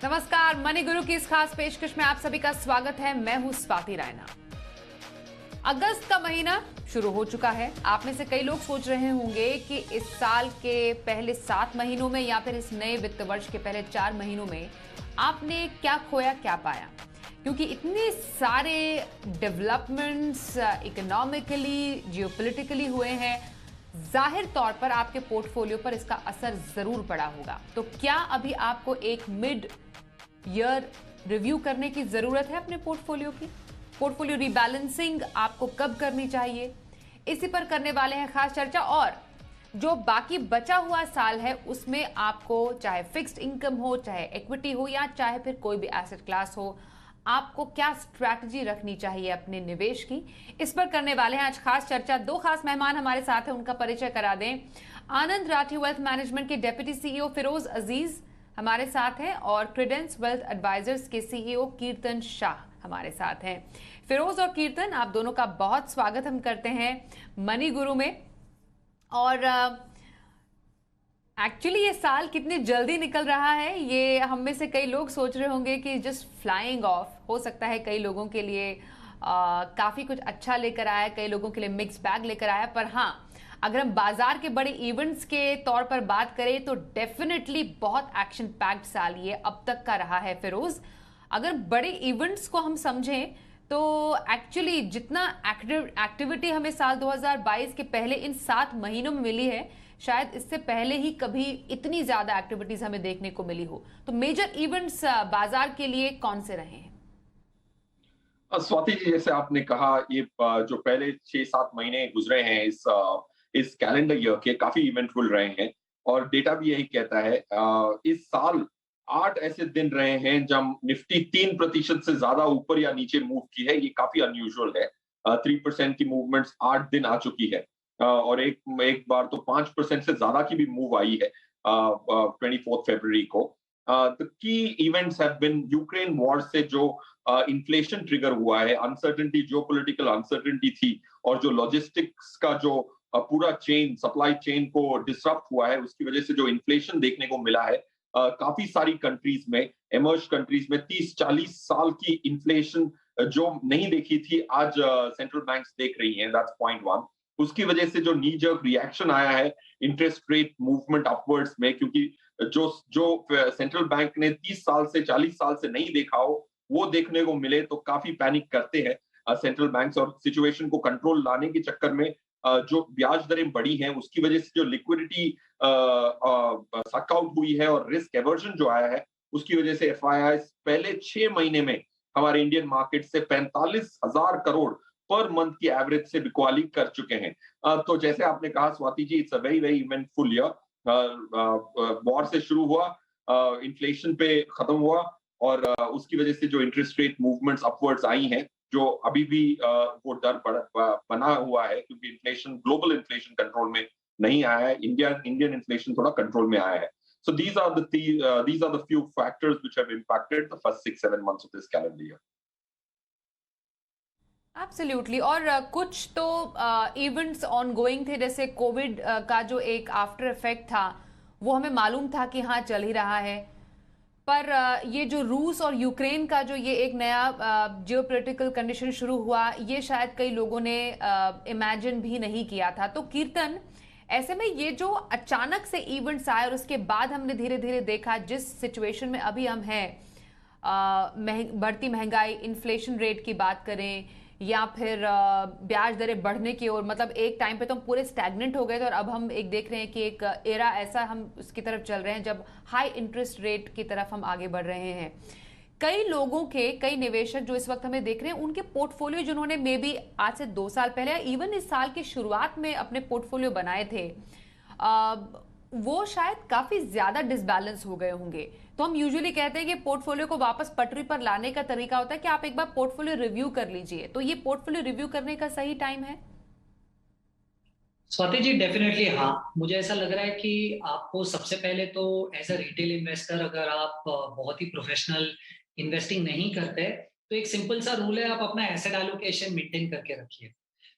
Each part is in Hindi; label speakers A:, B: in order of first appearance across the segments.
A: नमस्कार, मनी गुरु की इस खास पेशकश में आप सभी का स्वागत है। मैं हूं स्वाति रायना। अगस्त का महीना शुरू हो चुका है। आप में से कई लोग सोच रहे होंगे कि इस साल के पहले 7 महीनों में या फिर इस नए वित्त वर्ष के पहले 4 महीनों में आपने क्या खोया, क्या पाया, क्योंकि इतने सारे डेवलपमेंट्स इकोनॉमिकली, जियोपॉलिटिकली हुए हैं। जाहिर तौर पर आपके पोर्टफोलियो पर इसका असर जरूर पड़ा होगा। तो क्या अभी आपको एक मिड ईयर रिव्यू करने की जरूरत है अपने पोर्टफोलियो की? पोर्टफोलियो रीबैलेंसिंग आपको कब करनी चाहिए, इसी पर करने वाले हैं खास चर्चा। और जो बाकी बचा हुआ साल है उसमें आपको चाहे फिक्स्ड इनकम हो, चाहे इक्विटी हो, या चाहे फिर कोई भी एसेट क्लास हो, आपको क्या स्ट्रैटेजी रखनी चाहिए अपने निवेश की, इस पर करने वाले हैं आज खास चर्चा। 2 खास मेहमान हमारे साथ हैं, उनका परिचय करा दें। आनंद राठी वेल्थ मैनेजमेंट के डेप्यूटी सीईओ फिरोज अजीज हमारे साथ हैं और क्रेडेंस वेल्थ एडवाइजर्स के सीईओ कीर्तन शाह हमारे साथ हैं। फिरोज और कीर्तन, आप दोनों का बहुत स्वागत हम करते हैं मनी गुरु में। और एक्चुअली ये साल कितनी जल्दी निकल रहा है, ये हम में से कई लोग सोच रहे होंगे कि जस्ट फ्लाइंग ऑफ। हो सकता है कई लोगों के लिए काफी कुछ अच्छा लेकर आया, कई लोगों के लिए मिक्स बैग लेकर आया। पर हाँ, अगर हम बाजार के बड़े इवेंट्स के तौर पर बात करें तो डेफिनेटली बहुत एक्शन पैक्ड साल ये अब तक का रहा है। फिरोज, अगर बड़े इवेंट्स को हम समझें तो एक्चुअली जितना एक्टिविटी हमें साल 2022 के पहले इन 7 महीनों में मिली है, शायद इससे पहले ही कभी इतनी ज्यादा एक्टिविटीज हमें देखने को मिली हो। तो मेजर इवेंट्स बाजार के लिए कौन से रहे हैं?
B: स्वाति जी, जैसे आपने कहा, ये जो पहले 6-7 महीने गुजरे हैं इस कैलेंडर ईयर के, काफी इवेंटफुल रहे हैं। और डेटा भी यही कहता है। इस साल 8 ऐसे दिन रहे हैं जब निफ्टी 3% से ज्यादा ऊपर या नीचे मूव की है। ये काफी अनयूजुअल है। 3% की मूवमेंट्स 8 दिन आ चुकी है। और एक बार तो 5% से ज्यादा की भी मूव आई है 24 फरवरी को। The key events have been Ukraine war से जो इन्फ्लेशन ट्रिगर हुआ है, अनसर्टेनिटी, जियोपॉलिटिकल अनसर्टेनिटी थी, और जो लॉजिस्टिक्स का जो पूरा चेन, सप्लाई चेन को डिसरप्ट हुआ है, उसकी वजह से जो इन्फ्लेशन देखने को मिला है काफी सारी कंट्रीज में, एमर्ज कंट्रीज में 30-40 साल की इन्फ्लेशन जो नहीं देखी थी, आज सेंट्रल बैंक्स देख रही हैं। That's point 1। उसकी वजह से जो नी जर्क रिएक्शन आया है इंटरेस्ट रेट मूवमेंट अपवर्ड्स में, क्योंकि जो जो सेंट्रल बैंक ने 30 साल से 40 साल से नहीं देखा हो, वो देखने को मिले तो काफी पैनिक करते हैं सेंट्रल बैंक्स। और सिचुएशन को कंट्रोल लाने के चक्कर में जो ब्याज दरें बढ़ी हैं, उसकी वजह से जो लिक्विडिटी सक आउट हुई है और रिस्क एवर्जन जो आया है, उसकी वजह से एफआईआई पहले 6 महीने में हमारे इंडियन मार्केट से 45,000 करोड़ पर मंथ की एवरेज से बिकवाली कर चुके हैं। तो जैसे आपने कहा Swati ji, it's a very very eventful year. War से शुरू हुआ, इन्फ्लेशन पे खत्म हुआ, और उसकी वजह से जो इंटरेस्ट रेट मूवमेंट्स अपवर्ड्स आई हैं, जो अभी भी वो डर बना हुआ है, क्योंकि इन्फ्लेशन, ग्लोबल इन्फ्लेशन कंट्रोल में नहीं आया है। इंडियन इन्फ्लेशन थोड़ा कंट्रोल में आया है। So these are the few factors which have impacted the first 6-7 months of this calendar year.
A: Absolutely. और कुछ तो इवेंट्स ऑनगोइंग थे, जैसे कोविड का जो एक आफ्टर इफेक्ट था वो हमें मालूम था कि हाँ चल ही रहा है। पर ये जो रूस और यूक्रेन का जो ये एक नया जियोपॉलिटिकल कंडीशन शुरू हुआ, ये शायद कई लोगों ने इमेजिन भी नहीं किया था। तो कीर्तन, ऐसे में ये जो अचानक से इवेंट्स आए और उसके बाद हमने धीरे धीरे देखा जिस सिचुएशन में अभी हम हैं, बढ़ती महंगाई, इन्फ्लेशन रेट की बात करें या फिर ब्याज दरें बढ़ने की ओर, मतलब एक टाइम पे तो हम पूरे स्टैग्नेंट हो गए थे और अब हम एक देख रहे हैं कि एक एरा ऐसा हम उसकी तरफ चल रहे हैं जब हाई इंटरेस्ट रेट की तरफ हम आगे बढ़ रहे हैं। कई लोगों के, कई निवेशक जो इस वक्त हमें देख रहे हैं, उनके पोर्टफोलियो जिन्होंने मे बी आज से 2 साल पहले या इवन इस साल की शुरुआत में अपने पोर्टफोलियो बनाए थे, वो शायद काफी ज्यादा डिसबैलेंस हो गए होंगे। तो हम यूजुअली कहते हैं कि पोर्टफोलियो को वापस पटरी पर लाने का तरीका होता है कि आप एक बार पोर्टफोलियो रिव्यू कर लीजिए। तो ये पोर्टफोलियो रिव्यू करने का सही टाइम है?
C: स्वाति जी, डेफिनेटली हाँ। मुझे ऐसा लग रहा है कि आपको सबसे पहले तो एज अ रिटेल इन्वेस्टर, अगर आप बहुत ही प्रोफेशनल इन्वेस्टिंग नहीं करते, तो एक सिंपल सा रूल है, आप अपना एसेट एलोकेशन मेंटेन करके रखिए।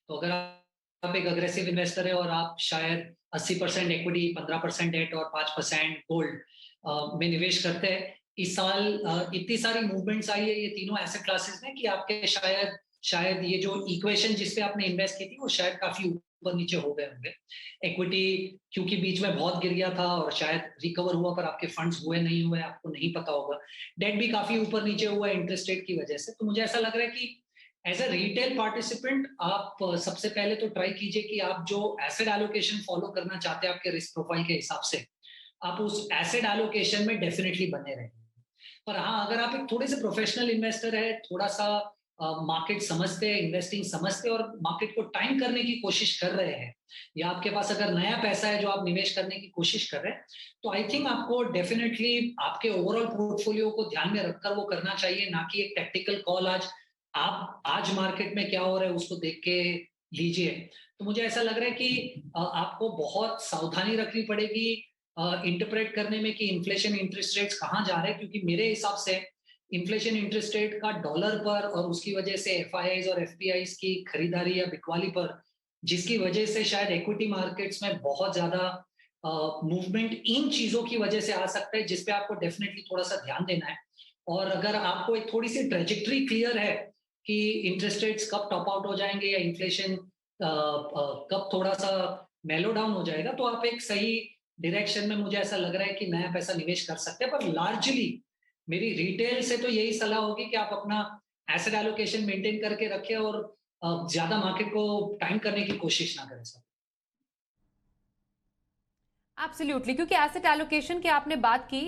C: तो अगर आप एक अग्रेसिव इन्वेस्टर है और आप शायद 80% इक्विटी, 15% डेट और 5% गोल्ड में निवेश करते हैं। इस साल इतनी सारी मूवमेंट्स आई है ये तीनों एसेट क्लासेस में कि आपके शायद ये जो इक्वेशन जिस पे आपने इन्वेस्ट की थी वो शायद काफी ऊपर नीचे हो गए होंगे। इक्विटी क्योंकि बीच में बहुत गिर गया था और शायद रिकवर हुआ पर आपके फंड्स हुए नहीं हुए आपको नहीं पता होगा। डेट भी काफी ऊपर नीचे हुआ है इंटरेस्ट रेट की वजह से। तो मुझे ऐसा लग रहा है कि एज अ रिटेल पार्टिसिपेंट आप सबसे पहले तो ट्राई कीजिए कि आप जो एसेट एलोकेशन फॉलो करना चाहते हैं आपके रिस्क प्रोफाइल के हिसाब से, आप उस एसेट एलोकेशन में डेफिनेटली बने रहें। पर हाँ, अगर आप एक थोड़े से प्रोफेशनल इन्वेस्टर है, थोड़ा सा मार्केट समझते हैं, इन्वेस्टिंग समझते हैं और मार्केट को टाइम करने की कोशिश कर रहे हैं, या आपके पास अगर नया पैसा है जो आप निवेश करने की कोशिश कर रहे हैं, तो आई थिंक आपको डेफिनेटली आपके ओवरऑल पोर्टफोलियो को ध्यान में रखकर वो करना चाहिए, ना कि एक टैक्टिकल कॉल आज मार्केट में क्या हो रहा है उसको देख के लीजिए। तो मुझे ऐसा लग रहा है कि आपको बहुत सावधानी रखनी पड़ेगी इंटरप्रेट करने में कि इन्फ्लेशन इंटरेस्ट रेट्स कहाँ जा रहे हैं, क्योंकि मेरे हिसाब से इन्फ्लेशन इंटरेस्ट रेट का डॉलर पर और उसकी वजह से एफआईआईज और एफपीआईज की खरीदारी या बिकवाली पर, जिसकी वजह से शायद इक्विटी मार्केट्स में बहुत ज्यादा मूवमेंट इन चीजों की वजह से आ सकता है, जिसपे आपको डेफिनेटली थोड़ा सा ध्यान देना है। और अगर आपको एक थोड़ी सी ट्रेजेक्टरी क्लियर है कि इंटरेस्ट रेट्स कब टॉप आउट हो जाएंगे या इन्फ्लेशन कब थोड़ा सा मेलो डाउन हो जाएगा, तो आप एक सही डायरेक्शन में मुझे ऐसा लग रहा है कि नया पैसा निवेश कर सकते हैं। पर लार्जली मेरी रिटेल से तो यही सलाह होगी कि आप अपना एसेट एलोकेशन मेंटेन करके रखें और ज्यादा मार्केट को टाइम करने की कोशिश ना करें सर।
A: एब्सोल्युटली, क्योंकि एसेट एलोकेशन की आपने बात की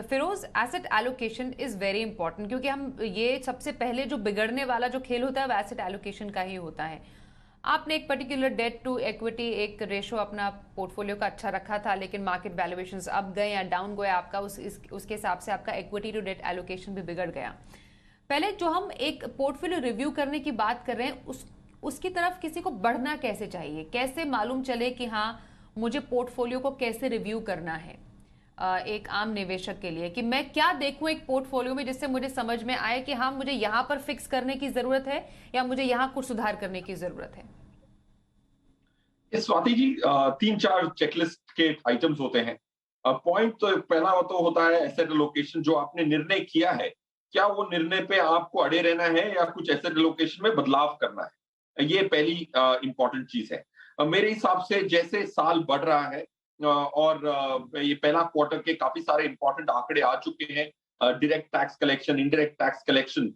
A: Feroze, asset allocation is very important, क्योंकि हम ये सबसे पहले जो बिगड़ने वाला जो खेल होता है वो एसेट एलोकेशन का ही होता है। आपने एक पर्टिकुलर डेट टू इक्विटी एक रेशो अपना पोर्टफोलियो का अच्छा रखा था, लेकिन मार्केट वैल्यूएशंस अप गए या डाउन गए, आपका उसके हिसाब से आपका इक्विटी टू डेट एलोकेशन भी बिगड़ गया। पहले जो हम एक पोर्टफोलियो रिव्यू करने की बात कर रहे हैं उसकी तरफ किसी को बढ़ना कैसे चाहिए, कैसे मालूम चले कि हाँ मुझे पोर्टफोलियो को कैसे रिव्यू करना है एक आम निवेशक के लिए, कि मैं क्या देखूं एक पोर्टफोलियो में जिससे मुझे समझ में आए कि हाँ मुझे यहां पर फिक्स करने की जरूरत है या मुझे यहां कुछ सुधार करने की जरूरत है।
B: स्वाति जी, 3-4 चेकलिस्ट के आइटम्स होते हैं। पॉइंट तो पहला तो होता है एसेट एलोकेशन। जो आपने निर्णय किया है, क्या वो निर्णय पे आपको अड़े रहना है या कुछ एसेट एलोकेशन में बदलाव करना है, ये पहली इंपॉर्टेंट चीज है। मेरे हिसाब से जैसे साल बढ़ रहा है और ये पहला क्वार्टर के काफी सारे इंपॉर्टेंट आंकड़े आ चुके हैं। Direct tax collection, indirect tax collection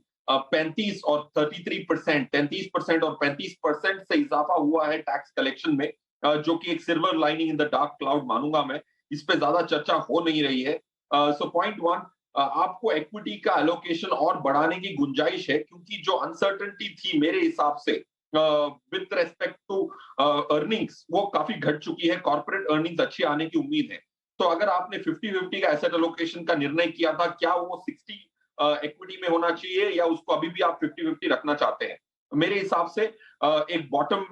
B: 35 और 33%, 33% और 35% से इजाफा हुआ है टैक्स कलेक्शन में, जो कि एक silver lining in the dark cloud मानूंगा मैं। इस पे ज्यादा चर्चा हो नहीं रही है। सो पॉइंट वन, आपको इक्विटी का एलोकेशन और बढ़ाने की गुंजाइश है, क्योंकि जो अनसर्टेनिटी थी मेरे हिसाब से विद रेस्पेक्ट टू अर्निंग्स वो काफी घट चुकी है। कॉर्पोरेट अर्निंग्स अच्छी आने की उम्मीद है। तो अगर आपने 50-50 का एसेट एलोकेशन का निर्णय किया था, क्या वो 60 इक्विटी में होना चाहिए या उसको अभी भी आप 50-50 रखना चाहते हैं? मेरे हिसाब से एक बॉटम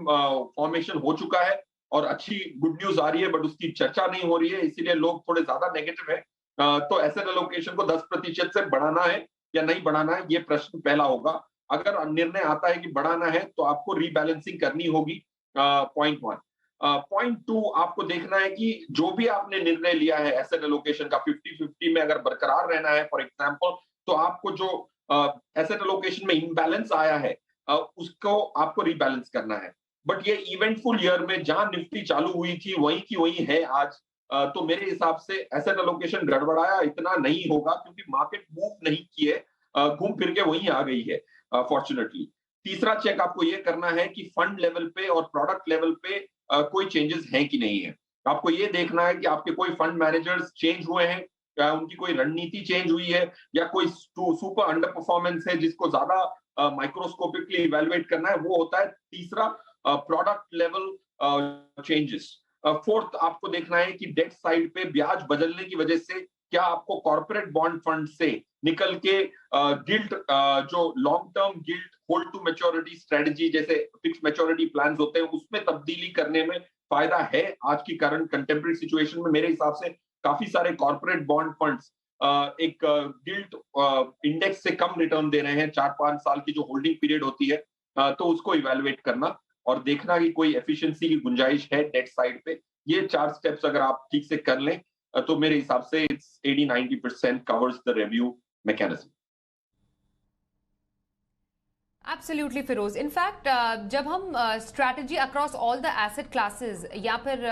B: फॉर्मेशन हो चुका है और अच्छी गुड न्यूज आ रही है, बट उसकी चर्चा नहीं हो रही है, इसीलिए लोग थोड़े ज्यादा नेगेटिव है। तो एसेट एलोकेशन को 10% से बढ़ाना है या नहीं बढ़ाना है, ये प्रश्न पहला होगा। अगर निर्णय आता है कि बढ़ाना है तो आपको रीबैलेंसिंग करनी होगी, पॉइंट वन। पॉइंट टू, आपको देखना है कि जो भी आपने निर्णय लिया है एसेट एलोकेशन का 50-50 में अगर बरकरार रहना है फॉर एग्जाम्पल, तो आपको जो एसेट एलोकेशन में इम्बैलेंस आया है उसको आपको रीबैलेंस करना है। बट ये इवेंटफुल ईयर में जहां निफ्टी चालू हुई थी वहीं की वहीं है आज। तो मेरे हिसाब से एसेट एलोकेशन गड़बड़ाया इतना नहीं होगा, क्योंकि मार्केट मूव नहीं की है, घूम फिर के वहीं आ गई है फॉर्चुनेटली। तीसरा चेक आपको ये करना है कि फंड लेवल पे और प्रोडक्ट लेवल पे कोई चेंजेस हैं कि नहीं है। आपको ये देखना है कि आपके कोई फंड मैनेजर्स चेंज हुए हैं, उनकी कोई रणनीति चेंज हुई है, या कोई सुपर अंडर परफॉर्मेंस है जिसको ज्यादा माइक्रोस्कोपिकली इवेलुएट करना है, वो होता है तीसरा प्रोडक्ट लेवल चेंजेस। फोर्थ, आपको देखना है कि डेट साइड पे ब्याज बदलने की वजह से क्या आपको कॉर्पोरेट बॉन्ड फंड से निकल के गिल्ट, जो long term gilt hold to maturity strategy जैसे फिक्स मैच्योरिटी प्लान्स होते हैं, उसमें तब्दीली करने में फायदा है। आज की करंट कंटेम्प्रेरी सिचुएशन में मेरे हिसाब से काफी सारे कॉर्पोरेट बॉन्ड फंड्स एक गिल्ट इंडेक्स से कम रिटर्न दे रहे हैं। 4-5 साल की जो होल्डिंग पीरियड होती है, तो उसको इवेलुएट करना। और देखना कि कोई एफिशिएंसी की गुंजाइश है डेट साइड पे। ये 4 स्टेप्स अगर आप ठीक से कर लें तो मेरे हिसाब से it's 80-90% covers the review mechanism.
A: Absolutely Feroze. In fact जब हम strategy across all the asset classes या फिर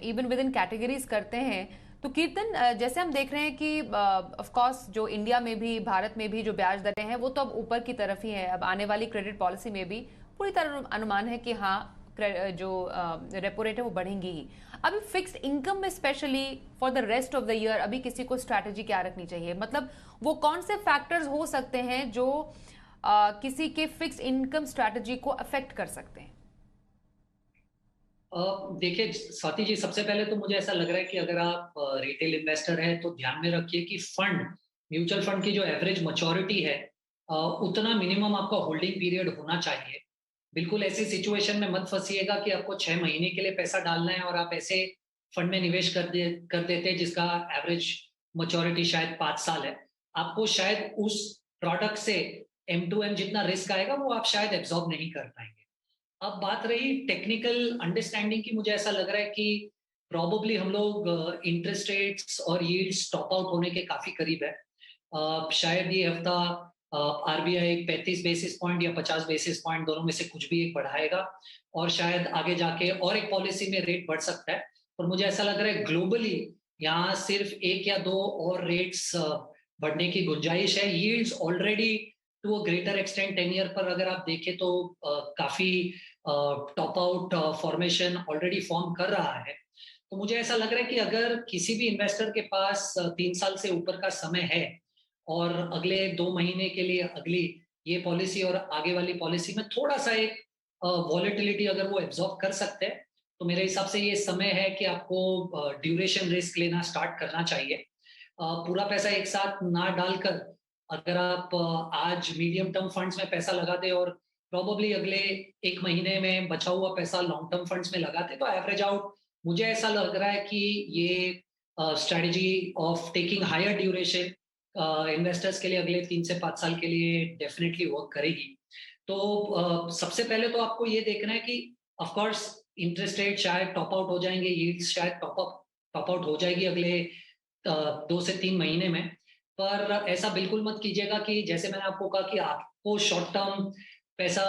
A: इवन विद इन कैटेगरीज करते हैं तो कीर्तन, जैसे हम देख रहे हैं कि ऑफ कोर्स जो इंडिया में भी भारत में भी जो ब्याज दरें हैं वो तो अब ऊपर की तरफ ही है। अब आने वाली क्रेडिट पॉलिसी में भी पूरी तरह अनुमान है कि हाँ जो रेपो रेट है वो बढ़ेंगी ही। अभी फिक्स्ड इनकम में specially for the rest of the year अभी किसी को स्ट्रैटेजी क्या रखनी चाहिए? मतलब वो कौन से फैक्टर्स हो सकते हैं जो किसी के फिक्स्ड इनकम स्ट्रैटेजी को अफेक्ट कर सकते हैं?
C: देखिए स्वाति जी, सबसे पहले तो मुझे ऐसा लग रहा है कि अगर आप रिटेल इन्वेस्टर हैं तो ध्यान में रखिए कि फंड, म्यूचुअल फंड की जो एवरेज मैच्योरिटी है उतना मिनिमम आपका होल्डिंग पीरियड होना चाहिए। बिल्कुल ऐसी सिचुएशन में मत फंसिएगा कि आपको 6 महीने के लिए पैसा डालना है और आप ऐसे फंड में निवेश कर देते हैं जिसका एवरेज मैच्योरिटी शायद 5 साल है। आपको शायद उस प्रोडक्ट से M2M जितना रिस्क आएगा वो आप शायद एब्जॉर्ब नहीं कर पाएंगे। अब बात रही टेक्निकल अंडरस्टैंडिंग की, मुझे ऐसा लग रहा है कि प्रोबेबली हम लोग इंटरेस्ट रेट्स और यील्ड्स टॉप आउट होने के काफी करीब है। शायद ये हफ्ता आरबीआई 35 बेसिस पॉइंट या 50 बेसिस पॉइंट दोनों में से कुछ भी एक बढ़ाएगा और शायद आगे जाके और एक पॉलिसी में रेट बढ़ सकता है। और मुझे ऐसा लग रहा है ग्लोबली यहाँ सिर्फ 1 या 2 और रेट्स बढ़ने की गुंजाइश है। Yields already to a greater extent 10 year पर अगर आप देखें तो काफी top out formation already form कर रहा है। तो मुझे ऐसा लग रहा है कि अगर किसी भी इन्वेस्टर के पास 3 साल से ऊपर का समय है और अगले 2 महीने के लिए अगली ये पॉलिसी और आगे वाली पॉलिसी में थोड़ा सा एक वॉलेटिलिटी अगर वो एब्जॉर्ब कर सकते हैं तो मेरे हिसाब से ये समय है कि आपको ड्यूरेशन रिस्क लेना स्टार्ट करना चाहिए। पूरा पैसा एक साथ ना डालकर अगर आप आज मीडियम टर्म फंड्स में पैसा लगा दे और प्रोबेबली अगले 1 महीने में बचा हुआ पैसा लॉन्ग टर्म फंड्स में लगाते तो एवरेज आउट मुझे ऐसा लग रहा है कि ये strategy of taking higher duration investors के लिए अगले 3 से 5 साल के लिए डेफिनेटली वर्क करेगी। तो सबसे पहले तो आपको ये देखना है कि ऑफ कोर्स इंटरेस्ट रेट शायद टॉप आउट हो जाएंगे, यील्ड्स शायद टॉप आउट हो जाएगी अगले 2 से 3 महीने में। पर ऐसा बिल्कुल मत कीजिएगा कि जैसे मैंने आपको कहा कि आपको शॉर्ट टर्म पैसा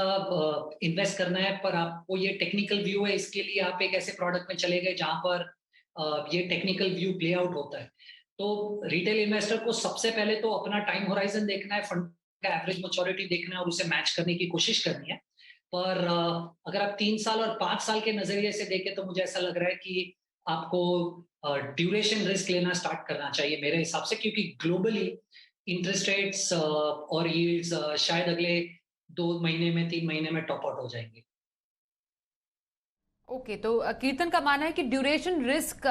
C: इन्वेस्ट करना है पर आपको ये टेक्निकल व्यू है, इसके लिए आप एक ऐसे प्रोडक्ट में चले गए जहां पर ये टेक्निकल व्यू प्ले आउट होता है। तो रिटेल इन्वेस्टर को सबसे पहले तो अपना टाइम होराइजन देखना है, फंड का एवरेज मैच्योरिटी देखना है और उसे मैच करने की कोशिश करनी है। पर अगर आप 3 साल और 5 साल के नजरिए से देखें तो मुझे ऐसा लग रहा है कि आपको ड्यूरेशन रिस्क लेना स्टार्ट करना चाहिए मेरे हिसाब से, क्योंकि ग्लोबली इंटरेस्ट रेट्स और यील्ड्स शायद अगले 2 महीने में 3 महीने में टॉप आउट हो जाएंगे।
A: ओके, तो कीर्तन का मानना है कि ड्यूरेशन रिस्क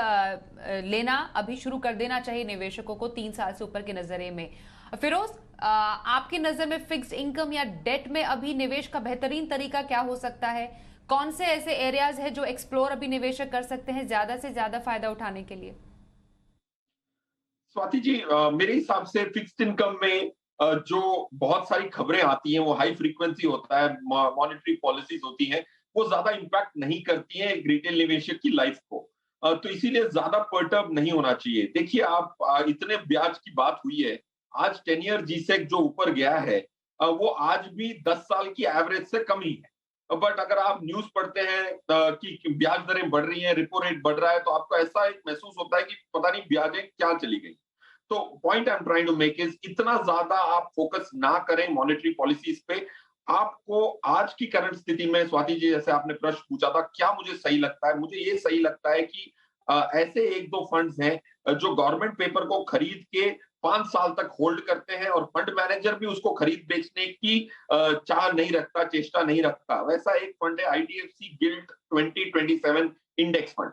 A: लेना अभी शुरू कर देना चाहिए निवेशकों को 3 साल से ऊपर के नजरिए में। फिरोज, आपकी नजर में फिक्स्ड इनकम या डेट में अभी निवेश का बेहतरीन तरीका क्या हो सकता है? कौन से ऐसे एरियाज है जो एक्सप्लोर अभी निवेशक कर सकते हैं ज्यादा से ज्यादा फायदा उठाने के लिए?
B: स्वाति जी, मेरे हिसाब से फिक्स्ड इनकम में जो बहुत सारी खबरें आती हैं वो हाई फ्रीक्वेंसी होता है, मॉनेटरी पॉलिसीज होती हैं, वो ज्यादा इम्पैक्ट नहीं करती हैं एक रिटेल निवेशक की लाइफ को। तो इसीलिए ज्यादा पर्टर्ब नहीं होना चाहिए। देखिए आप, इतने ब्याज की बात हुई है, आज 10 ईयर जीसेक जो ऊपर गया है वो आज भी 10 साल की एवरेज से कम ही है। बट अगर आप न्यूज पढ़ते हैं कि ब्याज दरें बढ़ रही हैं, रिपो रेट बढ़ रहा है, तो आपको ऐसा एक महसूस होता है कि पता नहीं ब्याजें क्या चली गई। तो point I am trying to make is, इतना ज्यादा आप फोकस ना करें मॉनेटरी पॉलिसीज पे। आपको आज की करंट स्थिति में, स्वाति जी जैसे आपने प्रश्न पूछा था क्या मुझे सही लगता है, मुझे ये सही लगता है कि ऐसे 1-2 फंड्स हैं जो गवर्नमेंट पेपर को खरीद के 5 साल तक होल्ड करते हैं और फंड मैनेजर भी उसको खरीद बेचने की चाह नहीं रखता, चेष्टा नहीं रखता। वैसा एक फंड है आईडीएफसी गिल्ट 2027 इंडेक्स फंड।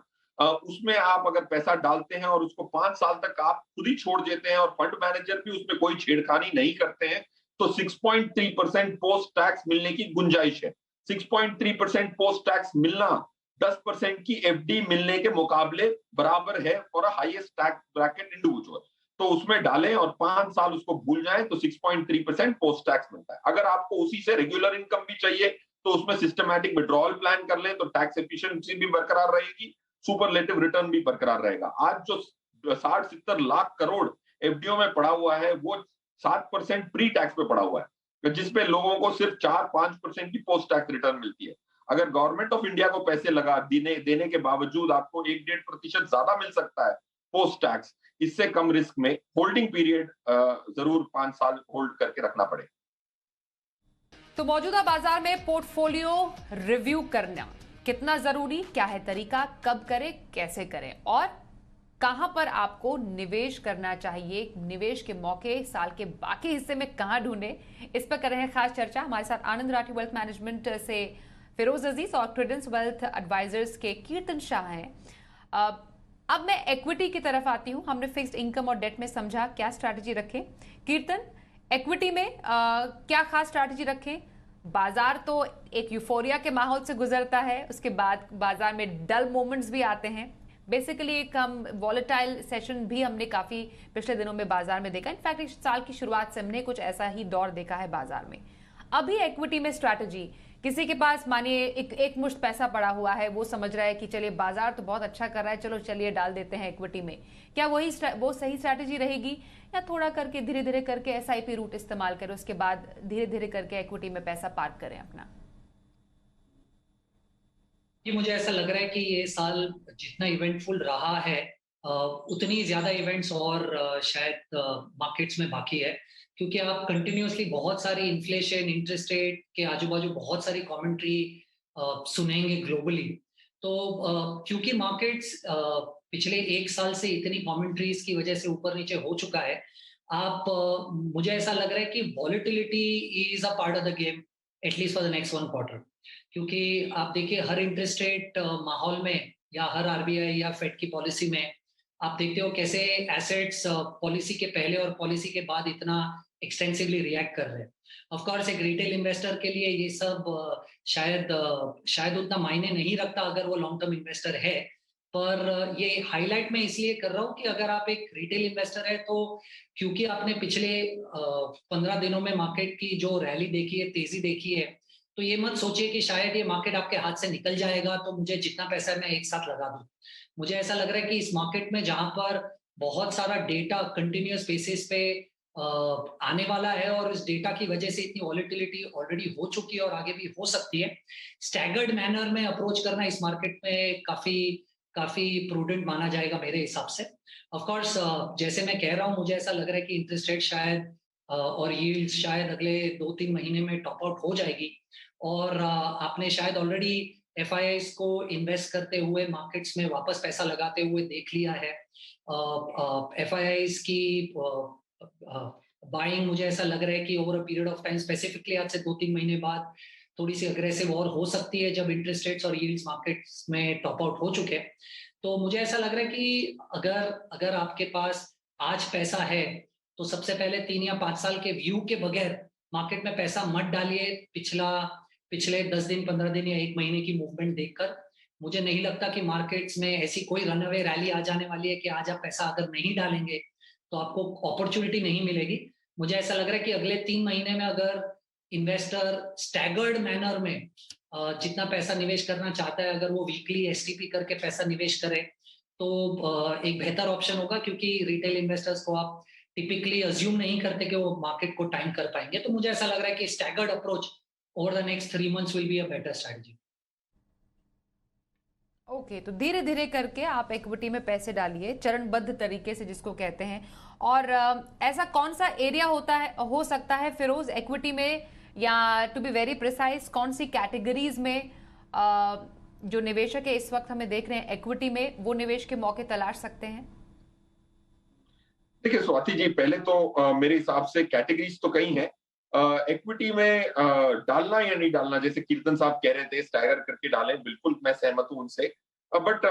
B: उसमें आप अगर पैसा डालते हैं और उसको 5 साल तक आप खुद ही छोड़ देते हैं और फंड मैनेजर भी उसमें कोई छेड़खानी नहीं करते हैं, तो 6.3% पोस्ट टैक्स मिलने की गुंजाइश है। 6.3% पोस्ट टैक्स मिलना 10% की एफडी मिलने के मुकाबले बराबर है for a highest tax bracket individual. तो उसमें डालें और 5 साल उसको भूल जाएं तो 6.3% पोस्ट टैक्स मिलता है। अगर आपको उसी से रेगुलर इनकम भी चाहिए तो उसमें सिस्टमैटिक विड्रॉल प्लान कर लें तो टैक्स एफिशिएंसी भी बरकरार रहेगी, सुपरलेटिव रिटर्न भी बरकरार रहेगा। आज जो 60-70 लाख करोड़ एफडीओ में पड़ा हुआ है वो 7% प्री टैक्स पे पड़ा हुआ है, जिसपे लोगों को सिर्फ 4-5% की पोस्ट टैक्स रिटर्न मिलती है। अगर गवर्नमेंट ऑफ इंडिया को पैसे लगा देने के बावजूद आपको 1-1.5% ज्यादा मिल सकता है पोस्ट टैक्स, इससे कम रिस्क में होल्डिंग पीरियड जरूर 5 साल होल्ड करके रखना पड़े।
A: तो मौजूदा बाजार में पोर्टफोलियो रिव्यू करना कितना जरूरी, क्या है तरीका, कब करें, कैसे करें और कहां पर आपको निवेश करना चाहिए, निवेश के मौके साल के बाकी हिस्से में कहां ढूंढे, इस पर कर रहे हैं खास चर्चा। हमारे साथ आनंद राठी वेल्थ मैनेजमेंट से फिरोज अजीज और क्रेडेंस वेल्थ एडवाइजर्स के कीर्तन शाह हैं। अब मैं इक्विटी की तरफ आती हूं। हमने फिक्स्ड इनकम और डेट में समझा क्या स्ट्रैटेजी रखें। कीर्तन, इक्विटी में क्या खास स्ट्रैटेजी रखें? बाजार तो एक यूफोरिया के माहौल से गुजरता है, उसके बाद बाजार में डल मोमेंट्स भी आते हैं। बेसिकली एक वॉलेटाइल सेशन भी हमने काफी पिछले दिनों में बाजार में देखा। इनफैक्ट इस साल की शुरुआत से हमने कुछ ऐसा ही दौर देखा है बाजार में। अभी इक्विटी में स्ट्रैटेजी, किसी के पास मानिए एक मुश्त पैसा पड़ा हुआ है, वो समझ रहा है कि चलिए बाजार तो बहुत अच्छा कर रहा है, चलो चलिए डाल देते हैं इक्विटी में, क्या वो सही स्ट्रैटेजी रहेगी या थोड़ा करके धीरे धीरे करके एसआईपी रूट इस्तेमाल करें, उसके बाद धीरे धीरे करके इक्विटी में पैसा पार्क करें अपना?
C: ये मुझे ऐसा लग रहा है कि ये साल जितना इवेंटफुल रहा है उतनी ज्यादा इवेंट्स और शायद मार्केट्स में बाकी है, क्योंकि आप कंटिन्यूअसली बहुत सारी इन्फ्लेशन, इंटरेस्ट रेट के आजू बाजू बहुत सारी कमेंट्री सुनेंगे ग्लोबली। तो क्योंकि मार्केट्स पिछले एक साल से इतनी कमेंट्रीज की वजह से ऊपर नीचे हो चुका है, मुझे ऐसा लग रहा है कि volatility is a part of the game at least for the next 1 quarter. क्योंकि आप देखिए हर इंटरेस्ट रेट माहौल में या हर आरबीआई या फेड की पॉलिसी में आप देखते हो कैसे एसेट्स पॉलिसी के पहले और पॉलिसी के बाद इतना एक्सटेंसिवली रिएक्ट कर रहे हैं। ऑफ कोर्स एक रिटेल इन्वेस्टर के लिए ये सब शायद उतना मायने नहीं रखता अगर वो लॉन्ग टर्म इन्वेस्टर है, पर ये हाईलाइट मैं इसलिए कर रहा हूँ कि अगर आप एक रिटेल इन्वेस्टर है तो क्योंकि आपने पिछले 15 दिनों में मार्केट की जो रैली देखी है, तेजी देखी है, तो ये मत सोचिए कि शायद ये मार्केट आपके हाथ से निकल जाएगा तो मुझे जितना पैसा है मैं एक साथ लगा दूं। मुझे ऐसा लग रहा है कि इस मार्केट में जहां पर बहुत सारा डेटा कंटिन्यूअस बेसिस पे आने वाला है और इस डेटा की वजह से इतनी वॉलेटिलिटी ऑलरेडी हो चुकी है और आगे भी हो सकती है, स्टैगर्ड मैनर में अप्रोच करना इस मार्केट में काफी प्रूडेंट माना जाएगा मेरे हिसाब से। ऑफ कोर्स जैसे मैं कह रहा हूँ, मुझे ऐसा लग रहा है कि इंटरेस्ट रेट शायद और यील्ड शायद अगले 2-3 महीने में टॉप आउट हो जाएगी और आपने शायद ऑलरेडी एफआईआईज को इन्वेस्ट करते हुए मार्केट्स में वापस पैसा लगाते हुए देख लिया है। एफआईआईज की बाइंग मुझे ऐसा लग रहा है कि over a period of time, specifically आज से 2-3 महीने बाद थोड़ी सी अग्रेसिव और हो सकती है जब इंटरेस्ट रेट्स और यील्ड्स मार्केट्स में टॉप आउट हो चुके हैं। तो मुझे ऐसा लग रहा है कि अगर आपके पास आज पैसा है तो सबसे पहले 3 या 5 साल के व्यू के बगैर मार्केट में पैसा मत डालिए पिछले 10 दिन, 15 दिन या 1 महीने की मूवमेंट देखकर। मुझे नहीं लगता कि मार्केट्स में ऐसी कोई रनअवे रैली आ जाने वाली है कि आज आप पैसा अगर नहीं डालेंगे तो आपको अपॉर्चुनिटी नहीं मिलेगी। मुझे ऐसा लग रहा है कि अगले 3 महीने में अगर इन्वेस्टर स्टैगर्ड मैनर में जितना पैसा निवेश करना चाहता है, अगर वो वीकली एसटीपी करके पैसा निवेश करे तो एक बेहतर ऑप्शन होगा, क्योंकि रिटेल इन्वेस्टर्स को आप टिपिकली अज्यूम नहीं करते कि वो मार्केट को टाइम कर पाएंगे। तो मुझे ऐसा लग रहा है कि staggered approach over the next 3 months will be a better strategy.
A: Okay, तो धीरे धीरे करके आप इक्विटी में पैसे डालिए, चरणबद्ध तरीके से जिसको कहते हैं। और ऐसा कौन सा एरिया हो सकता है फिरोज इक्विटी में, या टू बी वेरी प्रिसाइज कौन सी कैटेगरीज में जो निवेशक है इस वक्त हमें देख रहे हैं इक्विटी में, वो निवेश के मौके तलाश सकते हैं?
B: देखिए स्वाति जी, पहले तो मेरे हिसाब से कैटेगरीज तो कई हैं। इक्विटी में डालना या नहीं डालना, जैसे कीर्तन साहब कह रहे थे स्टैगर करके डालें, बिल्कुल मैं सहमत हूं उनसे। बट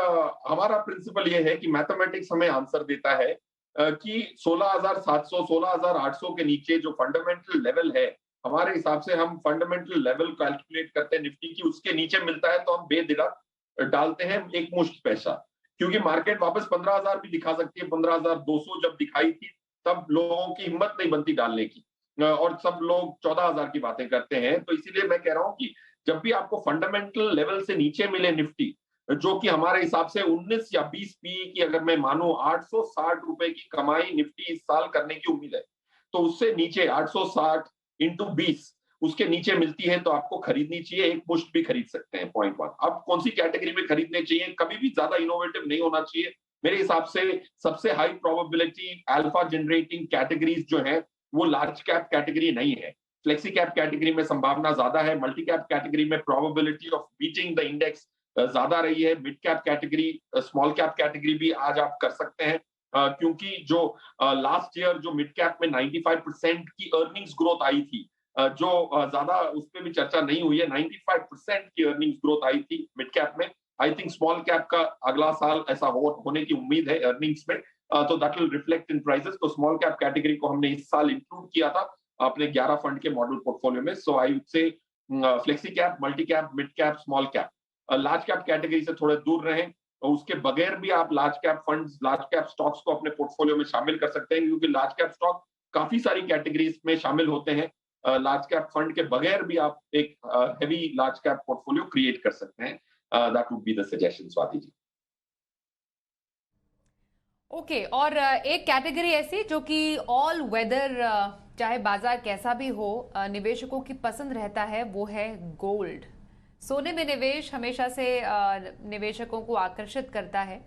B: हमारा प्रिंसिपल ये है कि मैथमेटिक्स हमें आंसर देता है कि 16,700 16,800 के नीचे जो फंडामेंटल लेवल है, हमारे हिसाब से हम फंडामेंटल लेवल कैलकुलेट करते हैं निफ्टी की, उसके नीचे मिलता है तो हम बेधड़क डालते हैं एक मुश्त पैसा। क्योंकि मार्केट वापस 15,000 भी दिखा सकती है। 15,200 जब दिखाई थी तब लोगों की हिम्मत नहीं बनती डालने की, और सब लोग 14,000 की बातें करते हैं। तो इसीलिए मैं कह रहा हूं कि जब भी आपको फंडामेंटल लेवल से नीचे मिले निफ्टी, जो कि हमारे हिसाब से 19 या 20 पी की अगर मैं मानूं, 860 रुपए की कमाई निफ्टी इस साल करने की उम्मीद है, तो उससे नीचे 860 इंटू 20 उसके नीचे मिलती है तो आपको खरीदनी चाहिए, एक मुश्त भी खरीद सकते हैं, पॉइंट वन। अब कौन सी कैटेगरी में खरीदने चाहिए, कभी भी ज्यादा इनोवेटिव नहीं होना चाहिए। मेरे हिसाब से सबसे high probability alpha generating categories जो है वो लार्ज कैप कैटेगरी नहीं है। फ्लेक्सी कैप कैटेगरी में संभावना ज्यादा है, मल्टी कैप कैटेगरी में probability of beating the index ज्यादा रही है। Mid cap category, small cap category भी आज आप कर सकते हैं, क्योंकि जो लास्ट ईयर जो मिड कैप में 95% की अर्निंग्स ग्रोथ आई थी, जो ज्यादा उस पर भी चर्चा नहीं हुई है, 95% की अर्निंग्स ग्रोथ आई थी मिड कैप में। आई थिंक स्मॉल कैप का अगला साल ऐसा होने की उम्मीद है अर्निंग्स में, तो that will reflect in prices. तो स्मॉल कैप कैटेगरी को हमने इस साल इंक्लूड किया था अपने 11 फंड के मॉडल पोर्टफोलियो में। So I would say flexi cap, multi cap, mid cap, small cap. Large cap category से थोड़े दूर रहें, और उसके बगैर भी आप large cap funds, large cap stocks को अपने पोर्टफोलियो में शामिल कर सकते हैं, क्योंकि लार्ज कैप स्टॉक काफी सारी कैटेगरीज में शामिल होते हैं। लार्ज कैप फंड के बगैर भी आप एक heavy large cap portfolio create कर सकते हैं। That would be the suggestion, Swati ji.
A: Okay, और एक कैटेगरी ऐसी जो कि ऑल वेदर, चाहे बाजार कैसा भी हो, निवेशकों की पसंद रहता है, वो है गोल्ड। सोने में निवेश हमेशा से निवेशकों को आकर्षित करता है।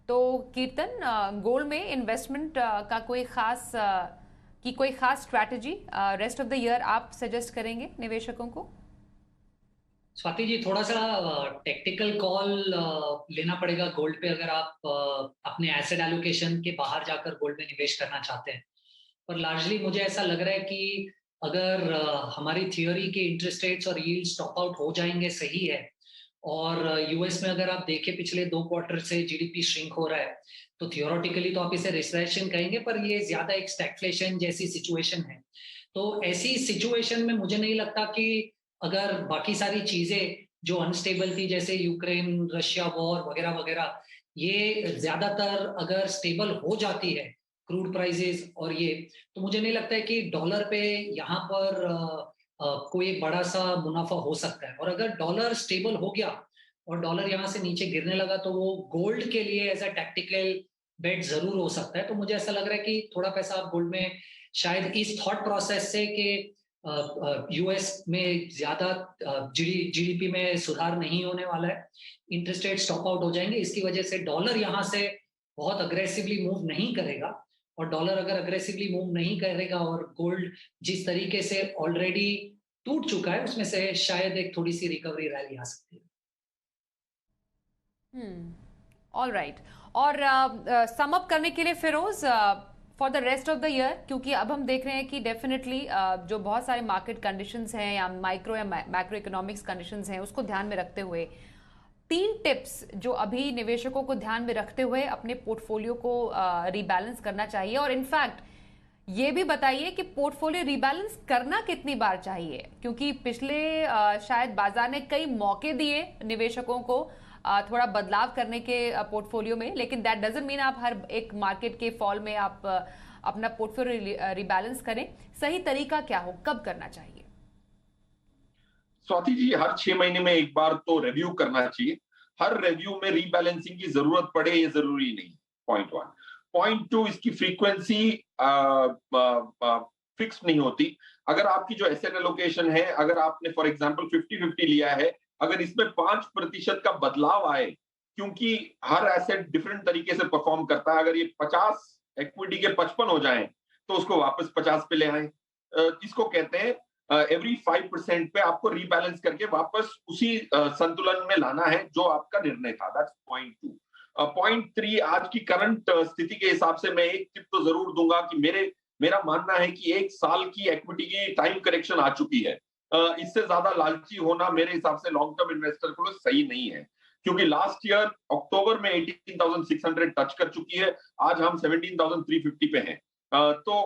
A: तो कीर्तन, गोल्ड में इन्वेस्टमेंट का कोई खास strategy rest of the year आप सजेस्ट करेंगे निवेशकों को?
C: स्वाति जी, थोड़ा सा टेक्निकल कॉल लेना पड़ेगा गोल्ड पे, अगर आप अपने एसेट एलोकेशन के बाहर जाकर गोल्ड में निवेश करना चाहते हैं। पर लार्जली मुझे ऐसा लग रहा है कि अगर हमारी थियोरी के इंटरेस्ट रेट्स और यील्ड स्टॉप आउट हो जाएंगे, सही है, और यूएस में अगर आप देखें पिछले 2 क्वार्टर से जीडीपी श्रिंक हो रहा है, तो थियोरेटिकली तो आप इसे रिसेशन कहेंगे, पर ये ज्यादा एक स्टैगफ्लेशन जैसी सिचुएशन है। तो ऐसी सिचुएशन में मुझे नहीं लगता कि अगर बाकी सारी चीजें जो अनस्टेबल थी, जैसे यूक्रेन रशिया वॉर वगैरह वगैरह, ये ज्यादातर अगर स्टेबल हो जाती है, क्रूड प्राइसेस और ये, तो मुझे नहीं लगता है कि डॉलर पे यहाँ पर कोई एक बड़ा सा मुनाफा हो सकता है। और अगर डॉलर स्टेबल हो गया और डॉलर यहाँ से नीचे गिरने लगा, तो वो गोल्ड के लिए एज अ टैक्टिकल बेट जरूर हो सकता है। तो मुझे ऐसा लग रहा है कि थोड़ा पैसा आप गोल्ड में, शायद इस थॉट प्रोसेस से कि यूएस में ज्यादा जीडीपी में सुधार नहीं होने वाला है, इंटरेस्ट रेट स्टॉप आउट हो जाएंगे, इसकी वजह से डॉलर यहाँ से बहुत अग्रेसिवली मूव नहीं करेगा। और डॉलर अगर अग्रेसिवली मूव नहीं करेगा और गोल्ड जिस तरीके से ऑलरेडी टूट चुका है, उसमें से शायद एक थोड़ी सी रिकवरी रैली आ सकती है।
A: All right. और सम अप करने के लिए Feroze, for the rest of the year, क्योंकि अब हम देख रहे हैं कि डेफिनेटली जो बहुत सारे मार्केट कंडीशंस हैं या माइक्रो या मैक्रो इकोनॉमिक्स कंडीशंस हैं, उसको ध्यान में रखते हुए 3 टिप्स जो अभी निवेशकों को ध्यान में रखते हुए अपने पोर्टफोलियो को रीबैलेंस करना चाहिए। और इनफैक्ट ये भी बताइए कि पोर्टफोलियो रीबैलेंस करना कितनी बार चाहिए, क्योंकि पिछले शायद बाजार ने कई मौके दिए निवेशकों को थोड़ा बदलाव करने के पोर्टफोलियो में, लेकिन दैट डजंट मीन आप हर एक मार्केट के फॉल में आप अपना पोर्टफोलियो रिबैलेंस करें। सही तरीका क्या हो, कब करना चाहिए?
B: स्वाति जी, हर 6 महीने में एक बार तो रिव्यू करना चाहिए। हर रिव्यू में रीबैलेंसिंग की जरूरत पड़े ये जरूरी नहीं, पॉइंट 1। पॉइंट 2, इसकी फ्रीक्वेंसी फिक्स नहीं होती। अगर आपकी जो एसेट एलोकेशन है, अगर आपने फॉर एग्जांपल 50-50 लिया है, अगर इसमें 5% का बदलाव आए, क्योंकि हर एसेट डिफरेंट तरीके से परफॉर्म करता है, अगर ये 50 इक्विटी के 55 हो जाएं, तो उसको वापस 50 पे ले आए। इसको कहते हैं एवरी 5% पे आपको रीबैलेंस करके वापस उसी संतुलन में लाना है जो आपका निर्णय था। That's point 2। पॉइंट 3, आज की करंट स्थिति के हिसाब से मैं एक टिप तो जरूर दूंगा कि मेरा मानना है कि 1 साल की इक्विटी की टाइम करेक्शन आ चुकी है। इससे ज्यादा लालची होना मेरे हिसाब से लॉन्ग टर्म इन्वेस्टर को सही नहीं है, क्योंकि लास्ट ईयर अक्टूबर में 18,600 टच कर चुकी है, आज हम 17,350 पे हैं। तो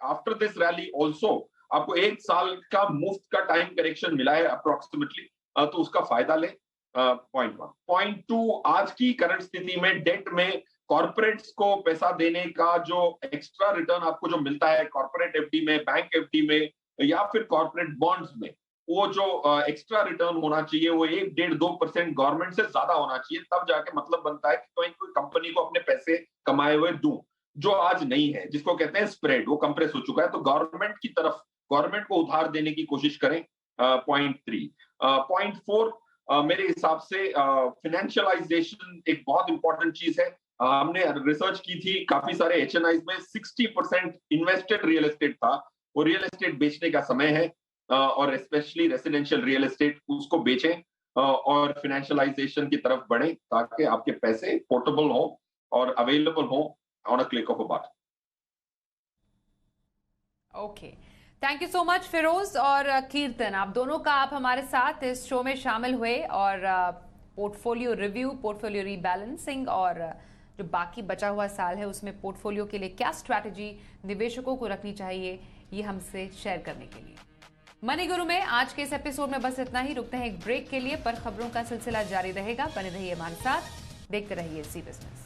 B: आफ्टर दिस रैली ऑल्सो आपको 1 साल का मुफ्त का टाइम करेक्शन मिला है अप्रोक्सीमेटली, तो उसका फायदा लें। पॉइंट 1। पॉइंट 2, आज की करंट स्थिति में डेट में कॉर्पोरेट्स को पैसा देने का जो एक्स्ट्रा रिटर्न आपको जो मिलता है कॉर्पोरेट एफडी में, बैंक एफडी में या फिर कॉर्पोरेट बॉन्ड्स में, वो जो एक्स्ट्रा रिटर्न होना चाहिए वो 1-1.5-2% गवर्नमेंट से ज्यादा होना चाहिए, तब जाके मतलब बनता है कि कोई कंपनी को अपने पैसे कमाए हुए दूं, जो आज नहीं है, जिसको कहते हैं स्प्रेड, वो कंप्रेस हो चुका है। तो गवर्नमेंट को उधार देने की कोशिश करें। पॉइंट 3। पॉइंट 4, मेरे हिसाब से फाइनेंशियलाइजेशन एक बहुत इंपॉर्टेंट चीज है। हमने रिसर्च की थी, काफी सारे HNIs में 60% इन्वेस्टेड रियल एस्टेट था। वो रियल एस्टेट बेचने का समय है, और स्पेशली रेसिडेंशियल रियल एस्टेट, उसको बेचें और फाइनेंशियलाइजेशन की तरफ बढ़ें, ताकि आपके पैसे पोर्टेबल हो और अवेलेबल हो on a click of a button.
A: Okay, thank you so much Feroze और कीर्तन, आप दोनों का आप हमारे साथ इस शो में शामिल हुए और पोर्टफोलियो रिव्यू, पोर्टफोलियो रीबैलेंसिंग और जो बाकी बचा हुआ साल है उसमें पोर्टफोलियो के लिए क्या स्ट्रैटेजी निवेशकों को रखनी चाहिए, ये हमसे शेयर करने के लिए। मनी गुरु में आज के इस एपिसोड में बस इतना ही। रुकते हैं एक ब्रेक के लिए, पर खबरों का सिलसिला जारी रहेगा। बने रहिए हमारे साथ, देखते रहिए सी बिजनेस।